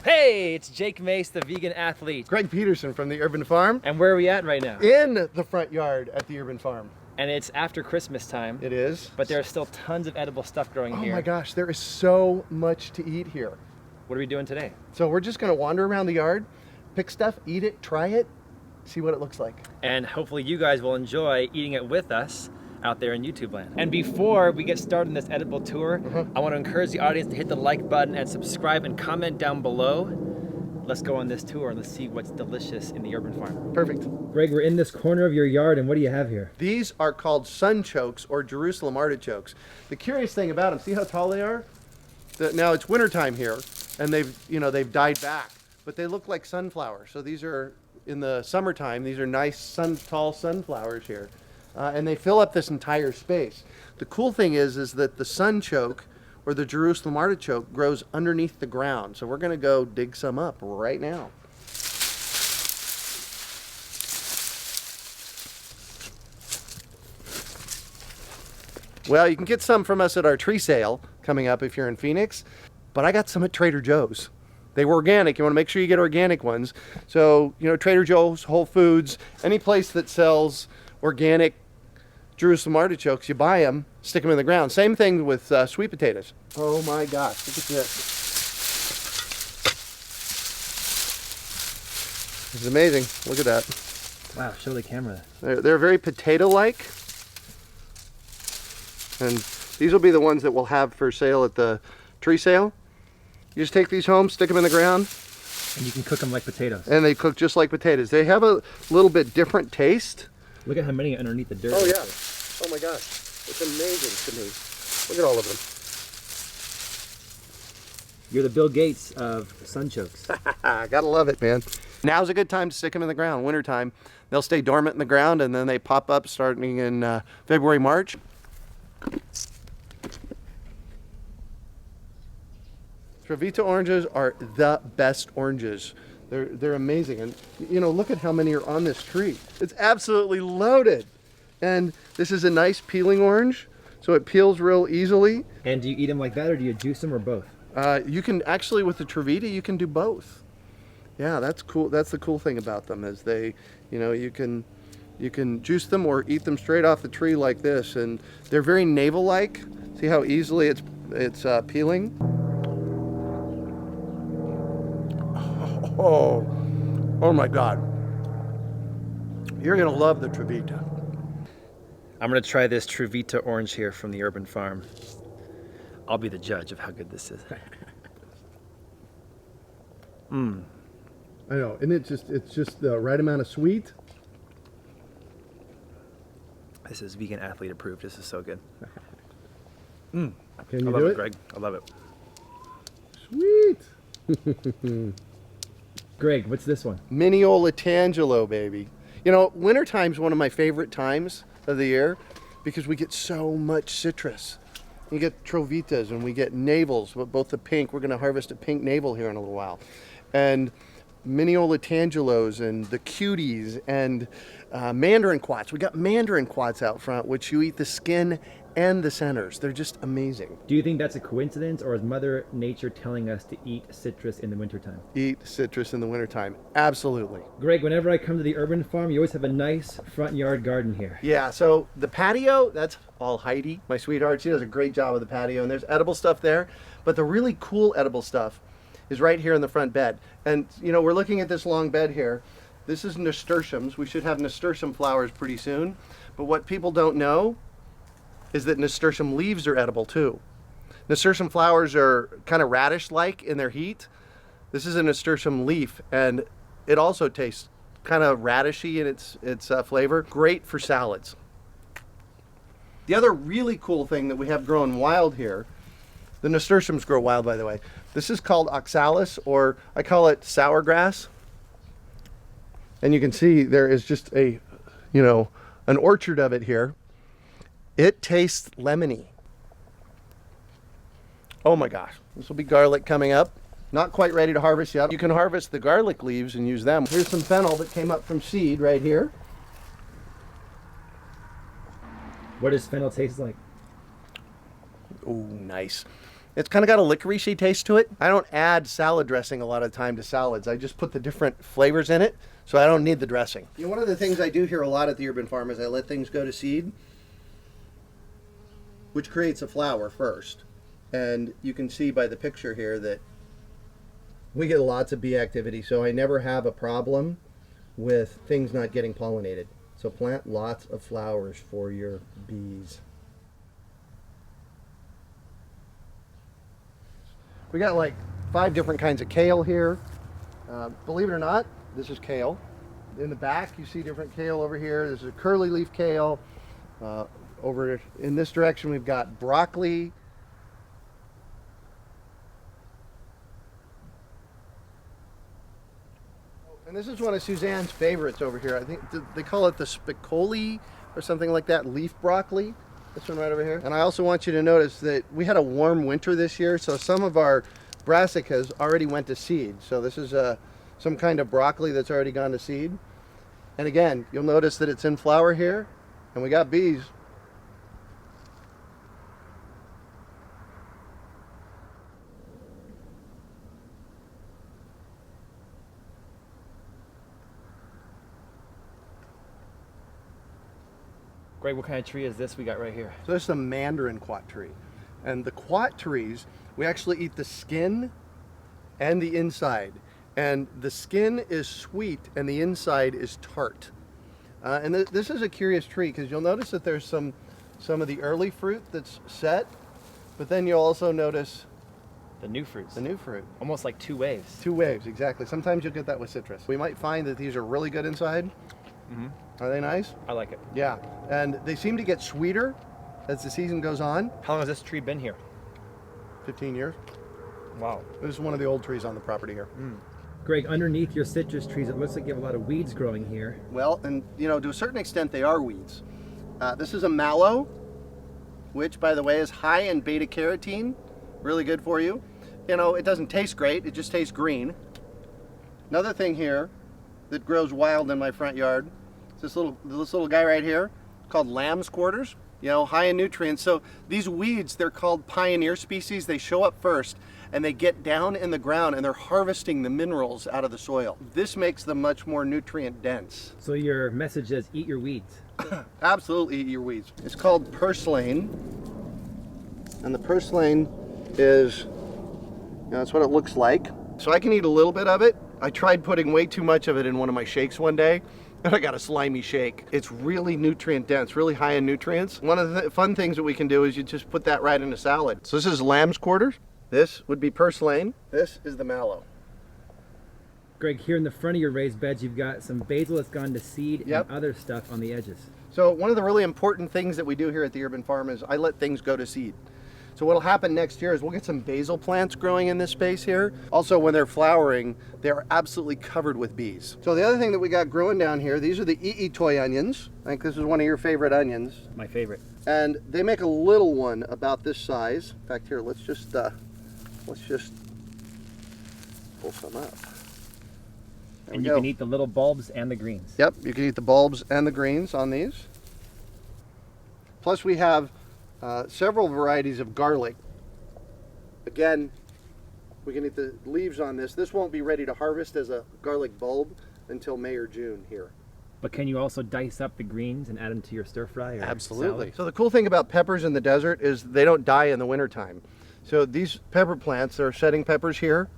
Hey, it's Jake Mace, the vegan athlete. Greg Peterson from the Urban Farm. And where are we at right now? In the front yard at the Urban Farm. And it's after Christmas time. It is. But there are still tons of edible stuff growing here. Oh my gosh, there is so much to eat here. What are we doing today? So we're just gonna wander around the yard, pick stuff, eat it, try it, see what it looks like. And hopefully you guys will enjoy eating it with us out there in YouTube land. And before we get started on this edible tour, I want to encourage the audience to hit the like button and subscribe and comment down below. Let's go on this tour and let's see what's delicious in the Urban Farm. Perfect. Greg, we're in this corner of your yard, and what do you have here? These are called Sunchokes or Jerusalem artichokes. The curious thing about them, see how tall they are? Now it's wintertime here, and they've died back, but they look like sunflowers. So these are, in the summertime, these are nice tall sunflowers here. And they fill up this entire space. The cool thing is that the sunchoke or the Jerusalem artichoke grows underneath the ground. So we're gonna go dig some up right now. Well, you can get some from us at our tree sale coming up if you're in Phoenix, but I got some at Trader Joe's. They were organic. You want to make sure you get organic ones. So, Trader Joe's, Whole Foods, any place that sells organic Jerusalem artichokes, you buy them, stick them in the ground. Same thing with sweet potatoes. Oh my gosh, look at this. This is amazing. Look at that. Wow, show the camera. They're very potato-like. And these will be the ones that we'll have for sale at the tree sale. You just take these home, stick them in the ground. And you can cook them like potatoes. And they cook just like potatoes. They have a little bit different taste. Look at how many are underneath the dirt. Oh yeah. Oh my gosh. It's amazing to me. Look at all of them. You're the Bill Gates of Sunchokes. Gotta love it, man. Now's a good time to stick them in the ground. Wintertime, they'll stay dormant in the ground and then they pop up starting in February, March. Trivita oranges are the best oranges. They're amazing, and look at how many are on this tree. It's absolutely loaded. And this is a nice peeling orange, so it peels real easily. And do you eat them like that, or do you juice them, or both? You can actually, with the Trivita, you can do both. Yeah, that's cool. That's the cool thing about them is they, you can juice them or eat them straight off the tree like this, and they're very navel-like. See how easily it's peeling. Oh my God. You're gonna love the Trivita. I'm gonna try this Trivita Orange here from the Urban Farm. I'll be the judge of how good this is. I know, and it's just the right amount of sweet. This is vegan athlete approved. This is so good. Can you I love do it, it, Greg? I love it. Sweet. Greg, what's this one? Mineolaangelo, baby. Wintertime's one of my favorite times of the year because we get so much citrus. You get Trivitas and we get Navels, both the pink. We're going to harvest a pink navel here in a little while. And Mineolaangelos and the cuties and Mandarin quats. We got Mandarin quats out front, which you eat the skin and the centers. They're just amazing. Do you think that's a coincidence, or is Mother Nature telling us to eat citrus in the wintertime? Eat citrus in the wintertime. Absolutely. Greg, whenever I come to the Urban Farm, you always have a nice front yard garden here. Yeah, so the patio, that's all Heidi, my sweetheart. She does a great job with the patio, and there's edible stuff there. But the really cool edible stuff is right here in the front bed. And, we're looking at this long bed here. This is nasturtiums. We should have nasturtium flowers pretty soon. But what people don't know is that nasturtium leaves are edible too. Nasturtium flowers are kind of radish-like in their heat. This is a nasturtium leaf, and it also tastes kind of radishy in its flavor. Great for salads. The other really cool thing that we have growing wild here, the nasturtiums grow wild, by the way. This is called oxalis, or I call it sour grass. And you can see there is just an orchard of it here. It tastes lemony. Oh my gosh. This will be garlic coming up. Not quite ready to harvest yet. You can harvest the garlic leaves and use them. Here's some fennel that came up from seed right here. What does fennel taste like? Oh, nice. It's kind of got a licoricey taste to it. I don't add salad dressing a lot of time to salads. I just put the different flavors in it, so I don't need the dressing. You know, one of the things I do here a lot at the Urban Farm is I let things go to seed, which creates a flower first. And you can see by the picture here that we get lots of bee activity, so I never have a problem with things not getting pollinated. So plant lots of flowers for your bees. We got like 5 different kinds of kale here. Believe it or not, this is kale. In the back you see different kale over here. This is a curly leaf kale. Over in this direction we've got broccoli. And this is one of Suzanne's favorites over here. I think they call it the spicoli or something like that, leaf broccoli. This one right over here. And I also want you to notice that we had a warm winter this year, so some of our brassicas already went to seed. So this is some kind of broccoli that's already gone to seed. And again, you'll notice that it's in flower here, and we got bees. Greg, what kind of tree is this we got right here? So this is a Mandarin quat tree. And the quat trees, we actually eat the skin and the inside. And the skin is sweet and the inside is tart. And this is a curious tree because you'll notice that there's some of the early fruit that's set, but then you'll also notice the new fruits. The new fruit. Almost like 2 waves. 2 waves, exactly. Sometimes you'll get that with citrus. We might find that these are really good inside. Mm-hmm. Are they nice? I like it. Yeah, and they seem to get sweeter as the season goes on. How long has this tree been here? 15 years. Wow. This is one of the old trees on the property here. Greg, underneath your citrus trees, it looks like you have a lot of weeds growing here. Well, and you know, to a certain extent, they are weeds. This is a mallow, which, by the way, is high in beta carotene. Really good for you. You know, it doesn't taste great. It just tastes green. Another thing here that grows wild in my front yard is this little guy right here called lamb's quarters. You know, high in nutrients. So these weeds, they're called pioneer species. They show up first and they get down in the ground and they're harvesting the minerals out of the soil. This makes them much more nutrient dense. So your message is eat your weeds. Absolutely eat your weeds. It's called purslane. And the purslane is, you know, that's what it looks like. So I can eat a little bit of it. I tried putting way too much of it in one of my shakes one day, and I got a slimy shake. It's really nutrient dense, really high in nutrients. One of the fun things that we can do is you just put that right in a salad. So this is lamb's quarters. This would be purslane. This is the mallow. Greg, here in the front of your raised beds, you've got some basil that's gone to seed and other stuff on the edges. So one of the really important things that we do here at the Urban Farm is I let things go to seed. So what'll happen next year is we'll get some basil plants growing in this space here. Also, when they're flowering, they're absolutely covered with bees. So the other thing that we got growing down here, these are the toy onions. I think this is one of your favorite onions. My favorite. And they make a little one about this size. In fact, here, let's just pull some up. And you can eat the little bulbs and the greens. Yep, you can eat the bulbs and the greens on these. Plus we have several varieties of garlic. Again, we can eat the leaves on this. This won't be ready to harvest as a garlic bulb until May or June here. But can you also dice up the greens and add them to your stir fry or Absolutely. salad? So the cool thing about peppers in the desert is they don't die in the wintertime. So these pepper plants, they're setting peppers here.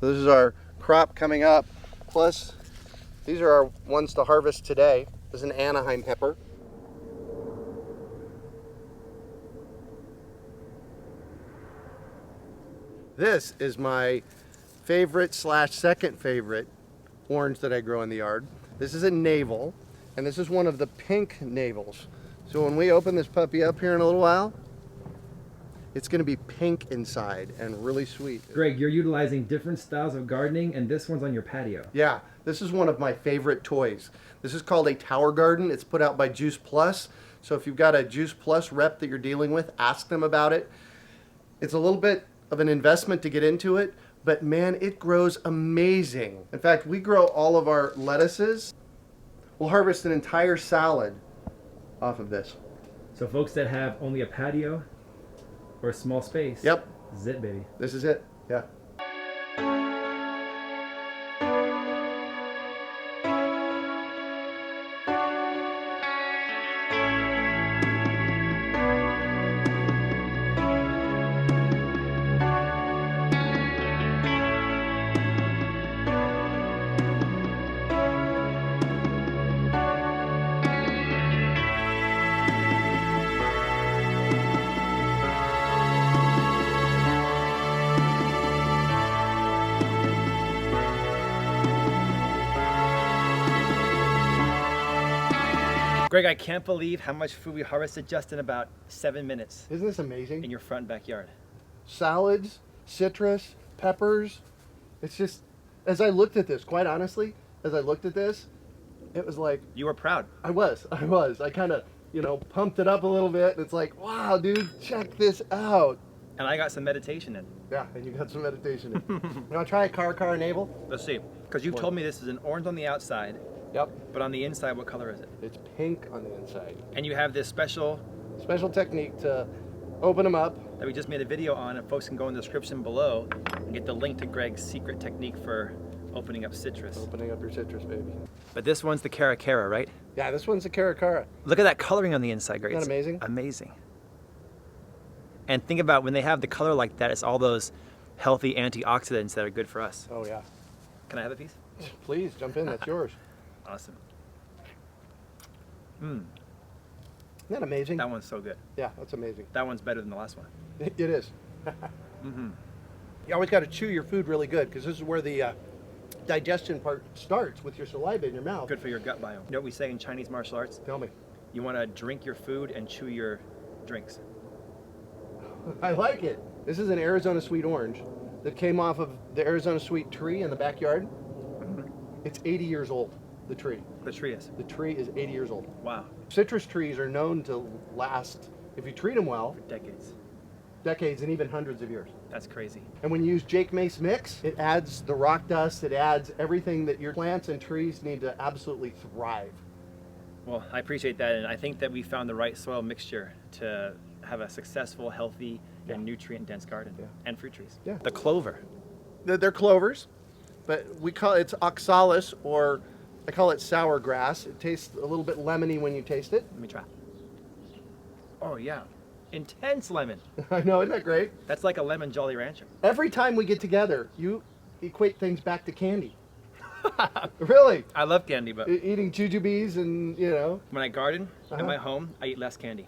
This is our crop coming up. Plus, these are our ones to harvest today. This is an Anaheim pepper. This is my favorite / second favorite orange that I grow in the yard. This is a navel, and this is one of the pink navels. So when we open this puppy up here in a little while, it's going to be pink inside and really sweet. Greg, you're utilizing different styles of gardening, and this one's on your patio. Yeah, this is one of my favorite toys. This is called a tower garden. It's put out by Juice Plus. So if you've got a Juice Plus rep that you're dealing with, ask them about it. It's a little bit of an investment to get into it, but man, it grows amazing. In fact, we grow all of our lettuces. We'll harvest an entire salad off of this. So folks that have only a patio or a small space, Yep. This is it, baby. This is it. Yeah. Greg, I can't believe how much food we harvested just in about 7 minutes Isn't this amazing? in your front backyard. Salads, citrus, peppers. It's just, as I looked at this, quite honestly, as I looked at this, it was like, You were proud. I was. I kind of, pumped it up a little bit. And it's like, wow, dude, check this out. And I got some meditation in. Yeah, and you got some meditation in. You want to try a car navel? Let's see. Because you've told me this is an orange on the outside, Yep. but on the inside, what color is it? It's pink on the inside. And you have this special Special technique to open them up. that we just made a video on, and folks can go in the description below and get the link to Greg's secret technique for opening up citrus. Opening up your citrus, baby. But this one's the Cara, right? Yeah, this one's a Cara. Look at that coloring on the inside, Greg. Isn't that It's amazing? Amazing. And think about when they have the color like that, it's all those healthy antioxidants that are good for us. Oh, yeah. Can I have a piece? Please, jump in. That's yours. Awesome. Isn't that amazing? That one's so good. Yeah, that's amazing. That one's better than the last one. It is. You always got to chew your food really good because this is where the digestion part starts with your saliva in your mouth. Good for your gut biome. You know what we say in Chinese martial arts? Tell me. You want to drink your food and chew your drinks. I like it. This is an Arizona sweet orange that came off of the Arizona sweet tree in the backyard. It's 80 years old, the tree. The tree is. The tree is 80 years old. Wow. Citrus trees are known to last, if you treat them well, For decades. decades and even hundreds of years. That's crazy. And when you use Jake Mace mix, it adds the rock dust, it adds everything that your plants and trees need to absolutely thrive. Well, I appreciate that, and I think that we found the right soil mixture to have a successful, healthy, and nutrient-dense garden, and fruit trees. Yeah. The clover. They're clovers, but we call it's oxalis, or I call it sour grass. It tastes a little bit lemony when you taste it. Let me try. Oh yeah, intense lemon. I know, isn't that great? That's like a lemon Jolly Rancher. Every time we get together, you equate things back to candy. Really? I love candy, but Eating jujubes and, when I garden Uh-huh. at my home, I eat less candy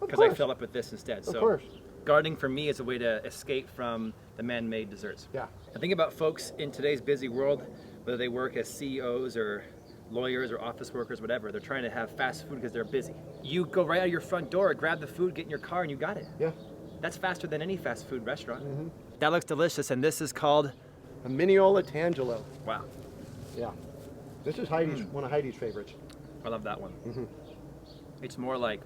Of because I course. fill up with this instead. Of So course. gardening for me is a way to escape from the man-made desserts. Yeah. I think about folks in today's busy world, whether they work as CEOs or lawyers or office workers, whatever, they're trying to have fast food because they're busy. You go right out of your front door, grab the food, get in your car, and you got it. Yeah. That's faster than any fast food restaurant. That looks delicious, and this is called, A Mineolaangelo. wow, Yeah. This is Heidi's one of Heidi's favorites. I love that one. It's more like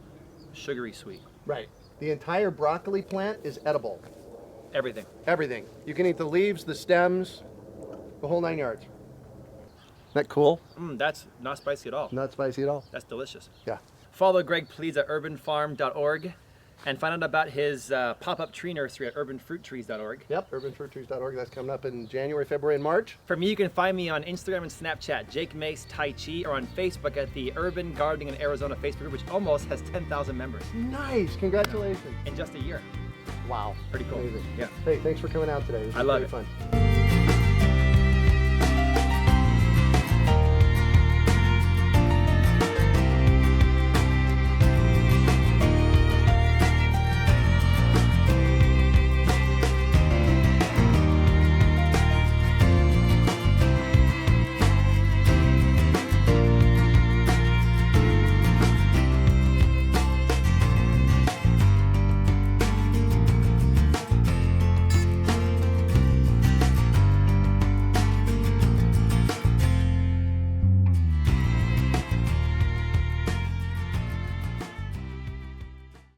sugary sweet. Right. The entire broccoli plant is edible. Everything. Everything. You can eat the leaves, the stems, the whole 9 yards. Isn't that cool? That's not spicy at all. Not spicy at all. That's delicious. Yeah. Follow Greg, please, at urbanfarm.org and find out about his pop-up tree nursery at urbanfruittrees.org. Yep, urbanfruittrees.org. That's coming up in January, February, and March. For me, you can find me on Instagram and Snapchat, Jake Mace Tai Chi, or on Facebook at the Urban Gardening in Arizona Facebook group, which almost has 10,000 members Nice. Congratulations. in just a year. Wow. Pretty cool. Amazing. Yeah. Hey, thanks for coming out today. This I was love great it. fun.